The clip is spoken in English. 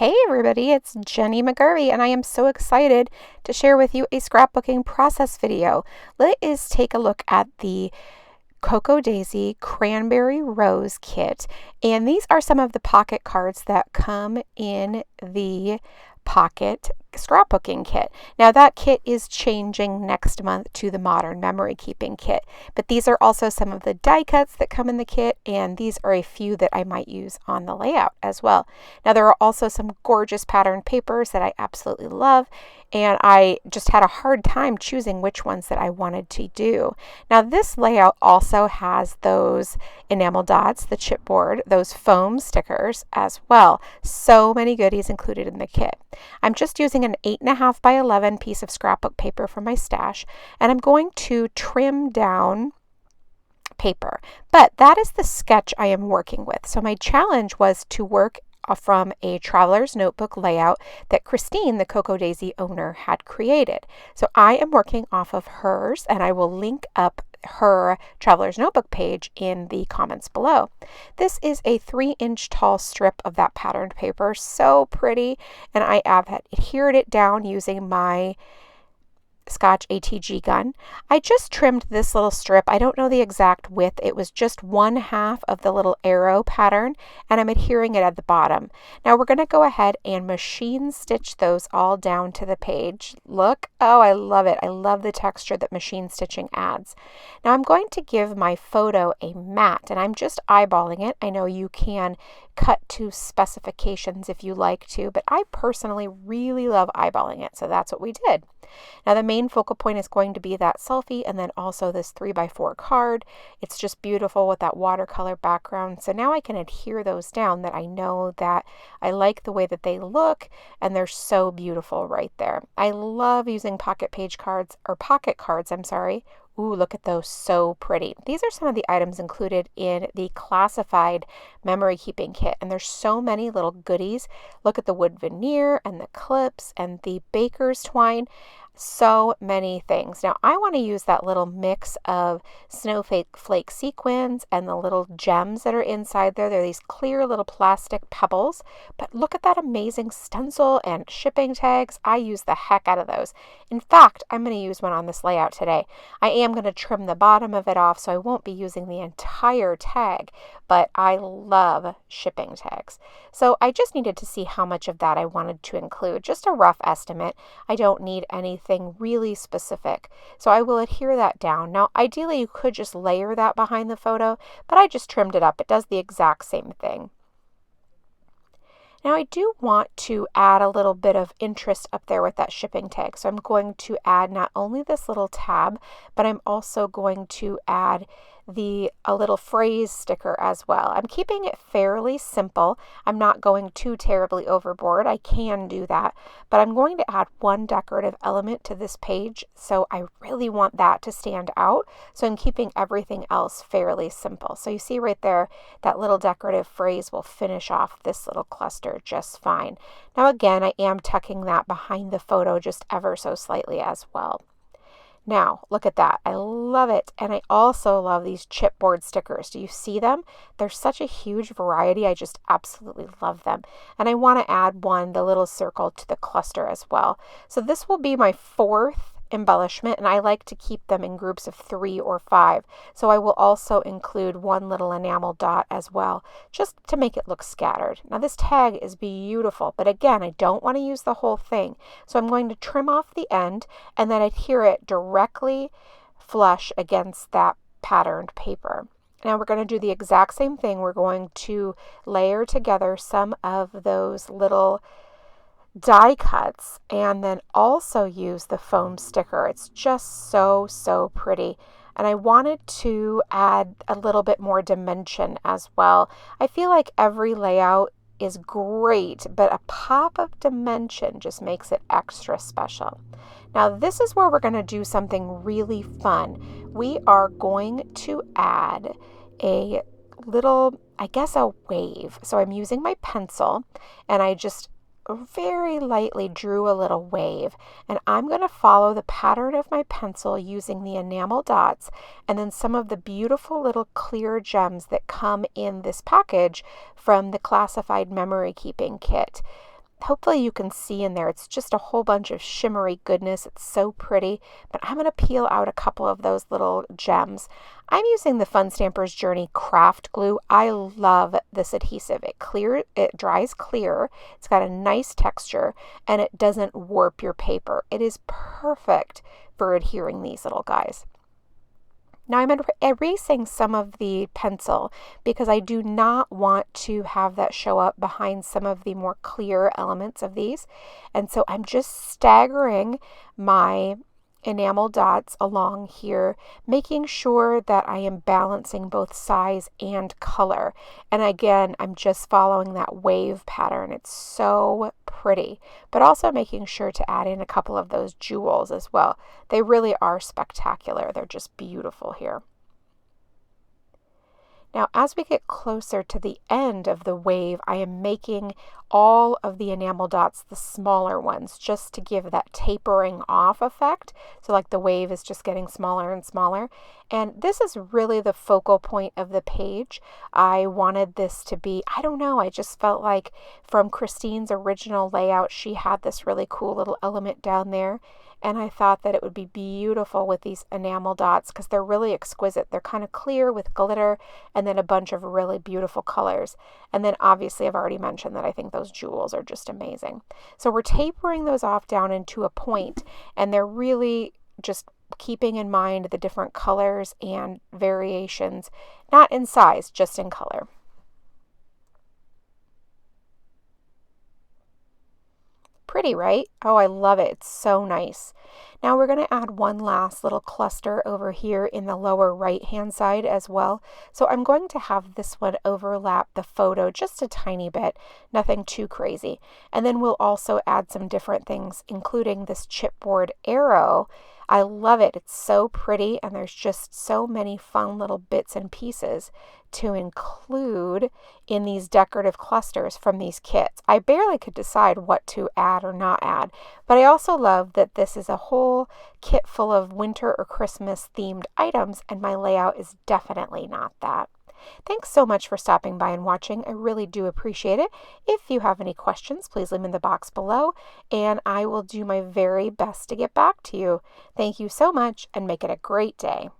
Hey everybody, it's Jenny McGarvey and I am so excited to share with you a scrapbooking process video. Let us take a look at the Cocoa Daisy Cranberry Rose kit, and these are some of the pocket cards that come in the pocket scrapbooking kit. Now that kit is changing next month to the modern memory keeping kit, but these are also some of the die cuts that come in the kit, and these are a few that I might use on the layout as well. Now there are also some gorgeous patterned papers that I absolutely love, and I just had a hard time choosing which ones that I wanted to do. Now this layout also has those enamel dots, the chipboard, those foam stickers as well. So many goodies included in the kit. I'm just using an 8.5 by 11 piece of scrapbook paper from my stash, and I'm going to trim down paper. But that is the sketch I am working with. So my challenge was to work from a traveler's notebook layout that Christine, the Cocoa Daisy owner, had created. So I am working off of hers, and I will link up her traveler's notebook page in the comments below. This is a 3-inch tall strip of that patterned paper, so pretty, and I have adhered it down using my Scotch ATG gun. I just trimmed this little strip. I don't know the exact width. It was just 1/2 of the little arrow pattern, and I'm adhering it at the bottom. Now we're going to go ahead and machine stitch those all down to the page. Look, oh, I love it. I love the texture that machine stitching adds. Now I'm going to give my photo a mat, and I'm just eyeballing it. I know you can cut to specifications if you like to, but I personally really love eyeballing it, so that's what we did. Now the main focal point is going to be that selfie, and then also this 3x4 card. It's just beautiful with that watercolor background. So now I can adhere those down, that I know that I like the way that they look, and they're so beautiful right there. I love using pocket cards, I'm sorry. Ooh, look at those, so pretty. These are some of the items included in the classified memory keeping kit, and there's so many little goodies. Look at the wood veneer and the clips and the baker's twine. So many things. Now I want to use that little mix of snowflake sequins and the little gems that are inside there. They're these clear little plastic pebbles, but look at that amazing stencil and shipping tags. I use the heck out of those. In fact, I'm going to use one on this layout today. I am going to trim the bottom of it off, so I won't be using the entire tag, but I love shipping tags. So I just needed to see how much of that I wanted to include, just a rough estimate. I don't need anything really specific, so I will adhere that down. Now ideally you could just layer that behind the photo, but I just trimmed it up. It does the exact same thing. Now I do want to add a little bit of interest up there with that shipping tag. So I'm going to add not only this little tab, but I'm also going to add a little phrase sticker as well. I'm keeping it fairly simple. I'm not going too terribly overboard. I can do that, but I'm going to add one decorative element to this page, so I really want that to stand out. So I'm keeping everything else fairly simple. So you see right there, that little decorative phrase will finish off this little cluster just fine. Now again, I am tucking that behind the photo just ever so slightly as well. Now, look at that. I love it. And I also love these chipboard stickers. Do you see them? There's such a huge variety. I just absolutely love them. And I want to add the little circle to the cluster as well. So this will be my 4th embellishment, and I like to keep them in groups of 3 or 5. So I will also include one little enamel dot as well, just to make it look scattered. Now this tag is beautiful, but again, I don't want to use the whole thing. So I'm going to trim off the end and then adhere it directly flush against that patterned paper. Now we're going to do the exact same thing. We're going to layer together some of those little die cuts and then also use the foam sticker. It's just so pretty, and I wanted to add a little bit more dimension as well. I feel like every layout is great, but a pop of dimension just makes it extra special. Now this is where we're going to do something really fun. We are going to add a little, I guess, a wave. So I'm using my pencil, and I just very lightly drew a little wave, and I'm going to follow the pattern of my pencil using the enamel dots and then some of the beautiful little clear gems that come in this package from the classified memory keeping kit. hopefully you can see in there, it's just a whole bunch of shimmery goodness. It's so pretty, but I'm going to peel out a couple of those little gems. I'm using the Fun Stampers Journey craft glue. I love this adhesive. It dries clear. It's got a nice texture and it doesn't warp your paper. It is perfect for adhering these little guys. Now I'm erasing some of the pencil because I do not want to have that show up behind some of the more clear elements of these. And so I'm just staggering my enamel dots along here, making sure that I am balancing both size and color. And again, I'm just following that wave pattern. It's so pretty, but also making sure to add in a couple of those jewels as well. They really are spectacular. They're just beautiful here. Now, as we get closer to the end of the wave, I am making all of the enamel dots the smaller ones just to give that tapering off effect. So like the wave is just getting smaller and smaller. And this is really the focal point of the page. I wanted this to be, I don't know, I just felt like from Christine's original layout, she had this really cool little element down there. And I thought that it would be beautiful with these enamel dots because they're really exquisite. They're kind of clear with glitter and then a bunch of really beautiful colors. And then obviously I've already mentioned that I think those jewels are just amazing. So we're tapering those off down into a point, and they're really just keeping in mind the different colors and variations, not in size, just in color. Pretty, right? Oh, I love it. It's so nice. Now we're going to add one last little cluster over here in the lower right hand side as well. So I'm going to have this one overlap the photo just a tiny bit, nothing too crazy. And then we'll also add some different things, including this chipboard arrow. I love it. It's so pretty, and there's just so many fun little bits and pieces to include in these decorative clusters from these kits. I barely could decide what to add or not add, but I also love that this is a whole kit full of winter or Christmas themed items, and my layout is definitely not that. Thanks so much for stopping by and watching. I really do appreciate it. If you have any questions, please leave them in the box below, and I will do my very best to get back to you. Thank you so much, and make it a great day.